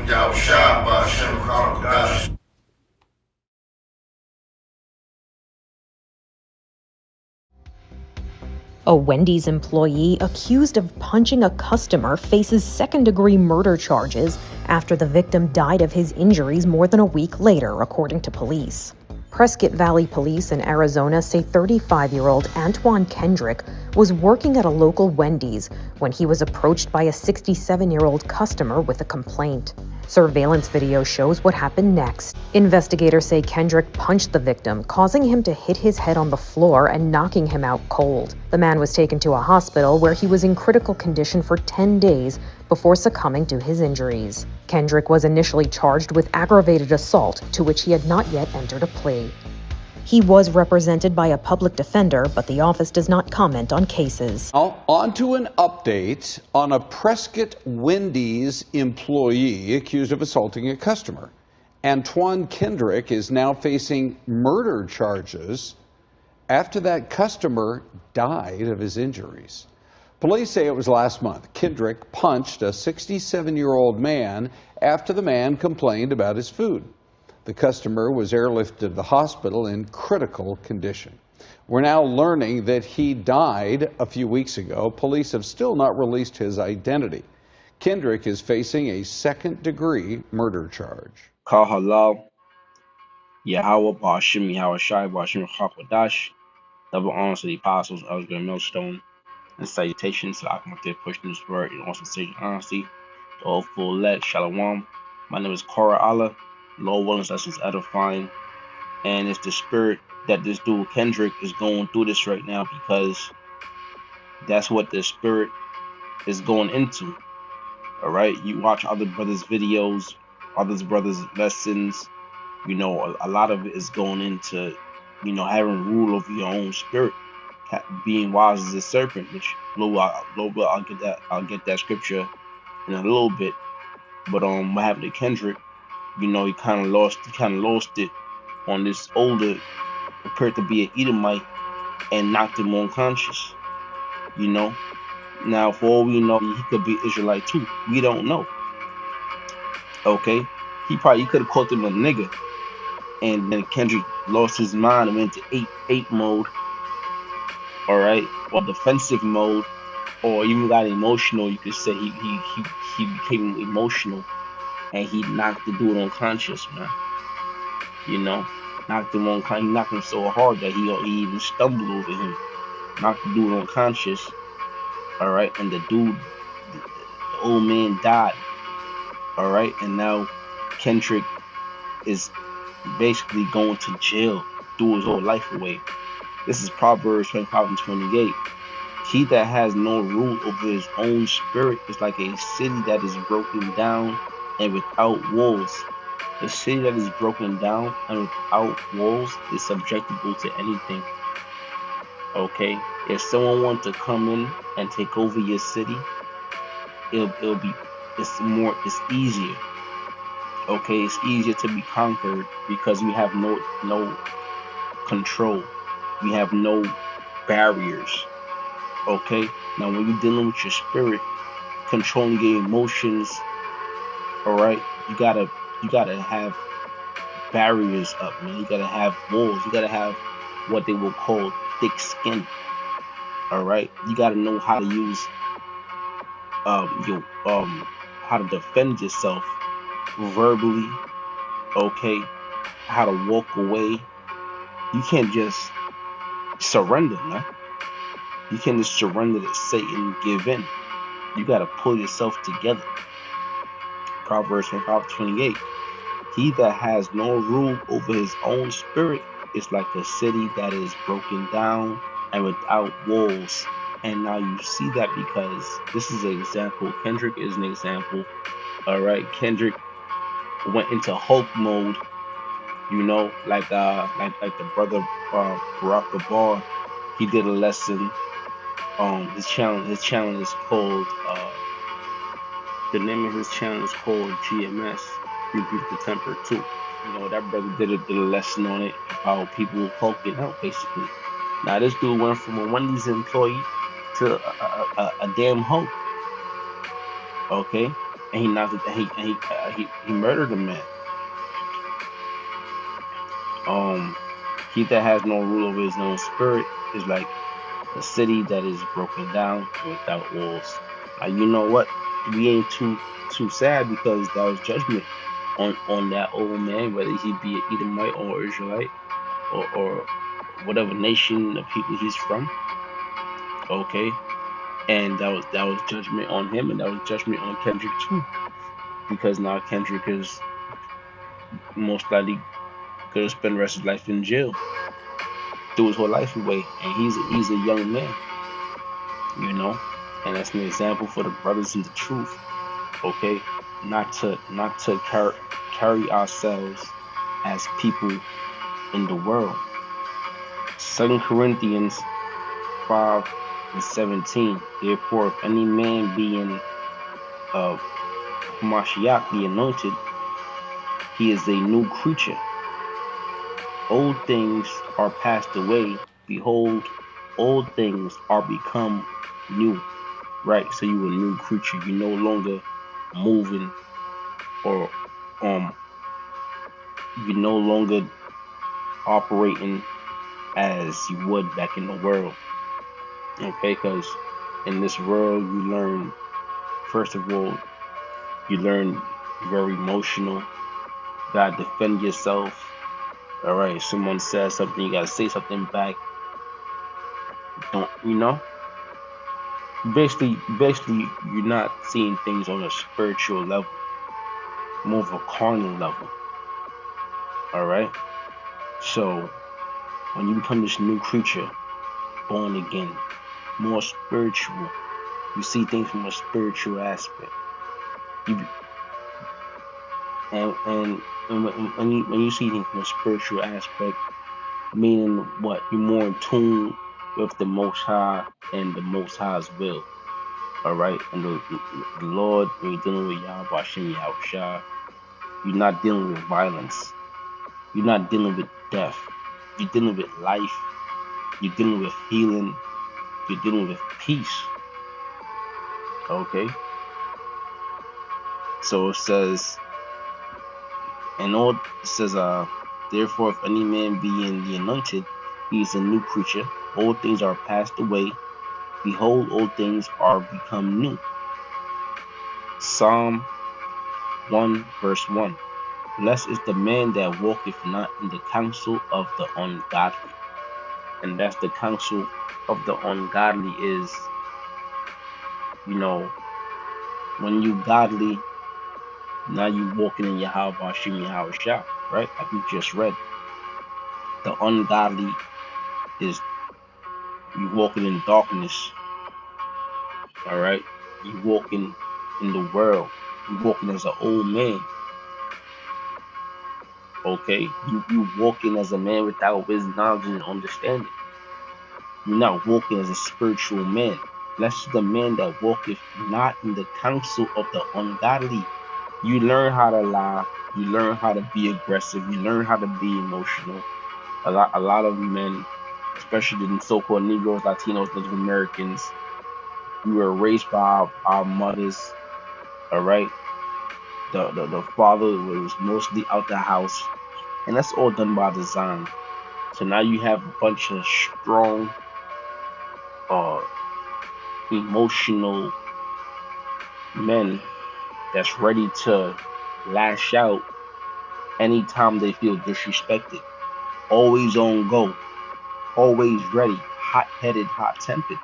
A Wendy's employee accused of punching a customer faces second-degree murder charges after the victim died of his injuries more than a week later, according to police. Prescott Valley Police in Arizona say 35-year-old Antoine Kendrick was working at a local Wendy's when he was approached by a 67-year-old customer with a complaint. Surveillance video shows what happened next. Investigators say Kendrick punched the victim, causing him to hit his head on the floor and knocking him out cold. The man was taken to a hospital where he was in critical condition for 10 days before succumbing to his injuries. Kendrick was initially charged with aggravated assault, to which he had not yet entered a plea. He was represented by a public defender, but the office does not comment on cases. Now, on to an update on a Prescott Wendy's employee accused of assaulting a customer. Antoine Kendrick is now facing murder charges after that customer died of his injuries. Police say it was last month. Kendrick punched a 67-year-old man after the man complained about his food. The customer was airlifted to the hospital in critical condition. We're now learning that he died a few weeks ago. Police have still not released his identity. Kendrick is facing a second-degree murder charge. Call halal, Yahweh Ba'ashim Yahweh Shai Ba'ashim Chakwadash, double honors to the apostles, Elder Millstone, and salutations to Akmatir pushing this word in all sincerity and honesty. The whole full elect, Shalom. My name is Korah Allah. Lord willing, lessons edifying, and it's the spirit that this dude Kendrick is going through this right now, because that's what the spirit is going into. All right, you watch other brothers' videos, others brothers' lessons. You know, a lot of it is going into, you know, having rule over your own spirit, being wise as a serpent. Which I'll get that scripture in a little bit. But what happened to Kendrick? You know, he kind of lost it on this older, appeared to be an Edomite, and knocked him unconscious. You know, now for all we know, he could be Israelite too. We don't know. Okay, he could have called him a nigga, and then Kendrick lost his mind and went into 8 mode. All right, or defensive mode, or even got emotional. You could say he became emotional. And he knocked the dude unconscious, man. You know, knocked him unconscious. He knocked him so hard that he even stumbled over him. Knocked the dude unconscious. All right, and the old man died. All right, and now Kendrick is basically going to jail, threw his whole life away. This is Proverbs 25 and 28. He that has no rule over his own spirit is like a city that is broken down and without walls. The city that is broken down and without walls is subjectable to anything. Okay, if someone wants to come in and take over your city, it's easier. Okay, it's easier to be conquered because we have no control. We have no barriers. Okay, now when you're dealing with your spirit, controlling your emotions, all right, you gotta have barriers up, man. You gotta have walls. You gotta have what they will call thick skin. All right, you gotta know how to use how to defend yourself verbally. Okay, how to walk away. You can't just surrender, man. You can't just surrender to Satan and give in. You gotta pull yourself together. Proverbs 25:28. He that has no rule over his own spirit is like a city that is broken down and without walls. And now you see that because this is an example. Kendrick is an example. All right, Kendrick went into Hulk mode. You know, like the brother Barack Obama. He did a lesson. His channel is called. The name of his channel is called GMS, Rebuke the Temper 2. You know, that brother did a lesson on it about people hulking out, basically. Now, this dude went from a Wendy's employee to a damn Hulk. Okay? and he knocked it, he murdered a man. He that has no rule over his own spirit is like a city that is broken down and without walls. Now you know what? We ain't too sad because that was judgment on that old man, whether he be an Edomite or Israelite or whatever nation of people he's from. Okay, and that was judgment on him, and that was judgment on Kendrick too, because now Kendrick is most likely gonna spend the rest of his life in jail, threw his whole life away, and he's a young man, you know, and that's an example for the brothers in the truth. Okay, not to carry ourselves as people in the world. 2 Corinthians 5:17. Therefore, if any man be in uh Hamashiach the anointed, he is a new creature. Old things are passed away. Behold, old things are become new. Right? So you a new creature. You no longer moving or um you no longer operating as you would back in the world. Okay, because in this world you learn first of all, you learn very emotional. You gotta defend yourself. All right, someone says something, you gotta say something back. Don't you know? Basically, you're not seeing things on a spiritual level, more of a carnal level. All right. So when you become this new creature, born again, more spiritual, you see things from a spiritual aspect. You and when you see things from a spiritual aspect, meaning what? You're more in tune with the Most High and the Most High's will. All right, and the Lord, when you're dealing with Yahweh Hashem Yahushua, you're not dealing with violence. You're not dealing with death. You're dealing with life. You're dealing with healing. You're dealing with peace. Okay, so it says, therefore, if any man be in the anointed, he is a new creature. Old things are passed away. Behold, old things are become new. Psalm 1 verse 1. Blessed is the man that walketh not in the counsel of the ungodly. And that's the counsel of the ungodly is, you know, when you godly, now you walking in Yahweh Hashem Yahushua, right? Like we just read. The ungodly is you walking in darkness, all right? You walking in the world. You walking as an old man, okay? You walking as a man without wisdom, knowledge, and understanding. You're not walking as a spiritual man. Blessed is the man that walketh not in the counsel of the ungodly. You learn how to lie. You learn how to be aggressive. You learn how to be emotional. A lot of men, especially the so-called Negroes, Latinos, Native Americans, we were raised by our mothers. All right, the father was mostly out the house, and that's all done by design. So now you have a bunch of strong, uh, emotional men that's ready to lash out anytime they feel disrespected. Always on go, always ready, hot-headed, hot-tempered.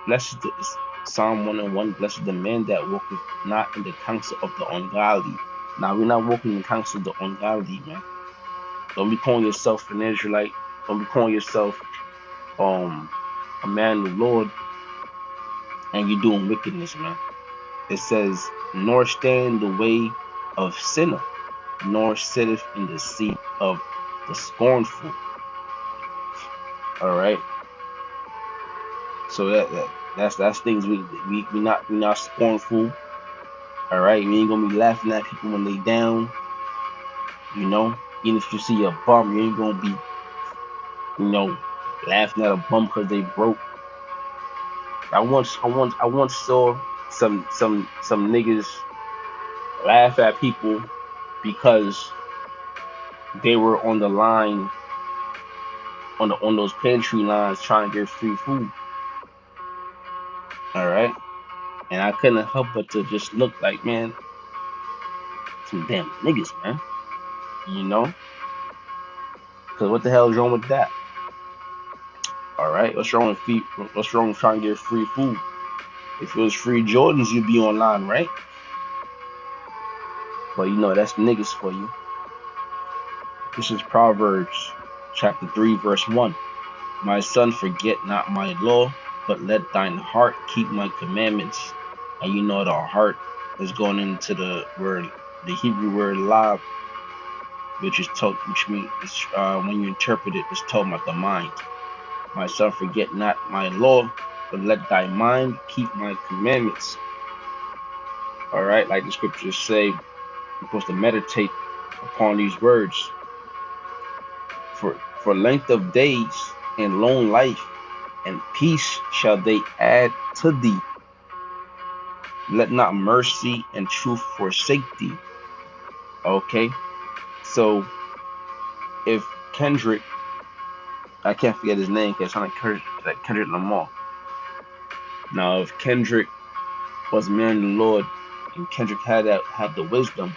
Blessed is Psalm 101. Blessed is the man that walketh not in the counsel of the ungodly. Now we're not walking in the counsel of the ungodly, man. Don't be calling yourself an Israelite. Don't be calling yourself um a man of the Lord and you're doing wickedness, man. It says, nor stand the way of sinner, nor sitteth in the seat of the scornful. All right. So that's things we not scornful. All right. We ain't gonna be laughing at people when they down. You know, even if you see a bum, you ain't gonna be, you know, laughing at a bum because they broke. I once saw some niggas laugh at people because they were on the line on those pantry lines trying to get free food. All right, and I couldn't help but to just look like, man, some damn niggas, man. You know, because what the hell is wrong with that? All right, what's wrong with What's wrong with trying to get free food? If it was free Jordans, you'd be online, right? But you know, that's niggas for you. This is Proverbs chapter 3, verse 1. My son, forget not my law, but let thine heart keep my commandments. And you know the heart is going into the word, the Hebrew word lav, which means when you interpret it, it's talking about the mind. My son, forget not my law, but let thy mind keep my commandments. All right, like the scriptures say, you're supposed to meditate upon these words. For length of days and long life and peace shall they add to thee. Let not mercy and truth forsake thee. Okay, so if Kendrick, I can't forget his name because it's like Kendrick Lamar. Now, if Kendrick was a man of the Lord and Kendrick had the wisdom,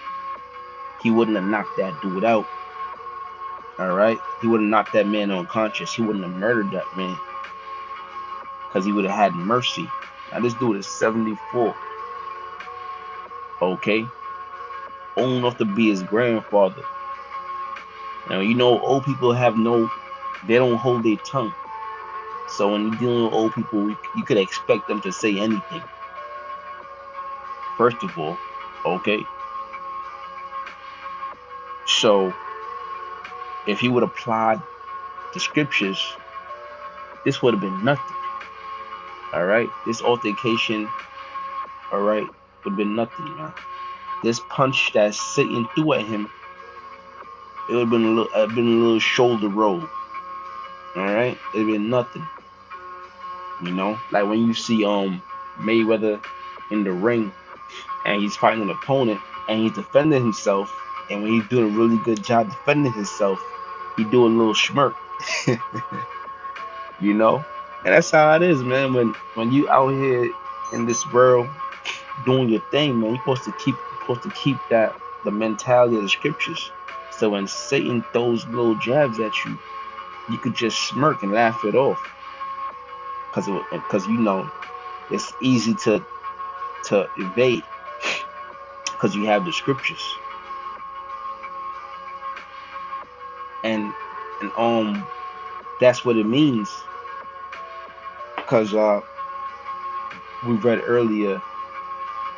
he wouldn't have knocked that dude out. All right, he wouldn't have knocked that man unconscious. He wouldn't have murdered that man because he would have had mercy. Now this dude is 74. Okay, old enough to be his grandfather. Now you know old people they don't hold their tongue. So when you're dealing with old people, you could expect them to say anything. First of all, okay. So if he would apply the scriptures, this would have been nothing. All right, this altercation, all right, would have been nothing, man. This punch that Satan threw at him, it would have been a little shoulder roll. All right, it'd been nothing. You know, like when you see Mayweather in the ring and he's fighting an opponent and he's defending himself, and when he's doing a really good job defending himself, he do a little smirk. You know, and that's how it is, man. When you out here in this world doing your thing, man, you're supposed to keep that the mentality of the scriptures. So when Satan throws little jabs at you, you could just smirk and laugh it off, because you know it's easy to evade because you have the scriptures. And that's what it means, because we read earlier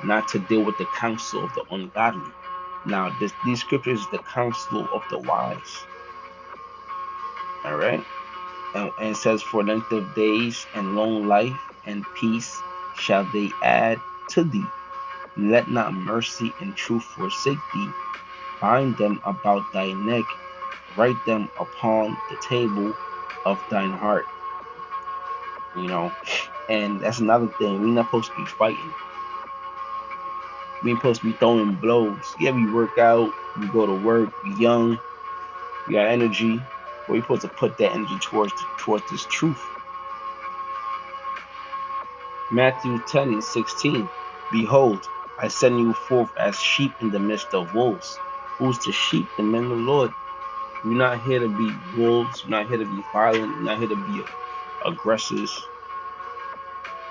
not to deal with the counsel of the ungodly. Now these scriptures is the counsel of the wise. All right, and it says, for length of days and long life and peace shall they add to thee. Let not mercy and truth forsake thee. Bind them about thy neck, write them upon the table of thine heart. You know, and that's another thing. We're not supposed to be fighting. We ain't supposed to be throwing blows. Yeah, we work out, we go to work, we young, we got energy, but we're supposed to put that energy towards this truth. Matthew 10:16. Behold, I send you forth as sheep in the midst of wolves. Who's the sheep? The men of the Lord. We're not here to be wolves. We're not here to be violent. We're not here to be aggressors.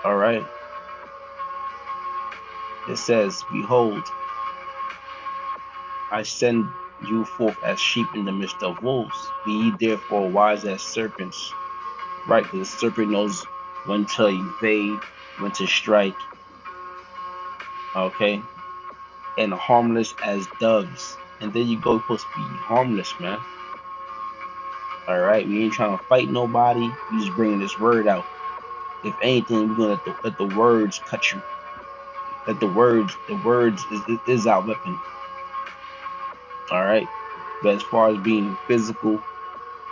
All right. It says, behold, I send you forth as sheep in the midst of wolves. Be ye therefore wise as serpents. Right, because the serpent knows when to evade, when to strike. Okay. And harmless as doves. And there you go, you're supposed to be harmless, man. All right, we ain't trying to fight nobody. We just bringing this word out. If anything, we're gonna let the words cut you. Let the words is our weapon. All right, but as far as being physical,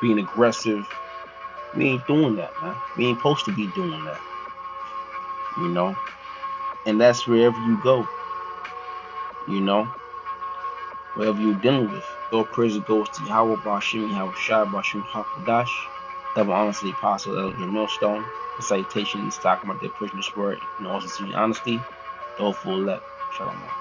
being aggressive, we ain't doing that, man. We ain't supposed to be doing that. You know. And that's wherever you go, you know, wherever you're dealing with. All praise goes to Yahweh Bashim, Yahweh Shai Bashim Hakwadash. Double honor to the apostle Elder Millstone. The salutations talking about their pushing this word in all sincerity and honesty. The full elect. Shalom.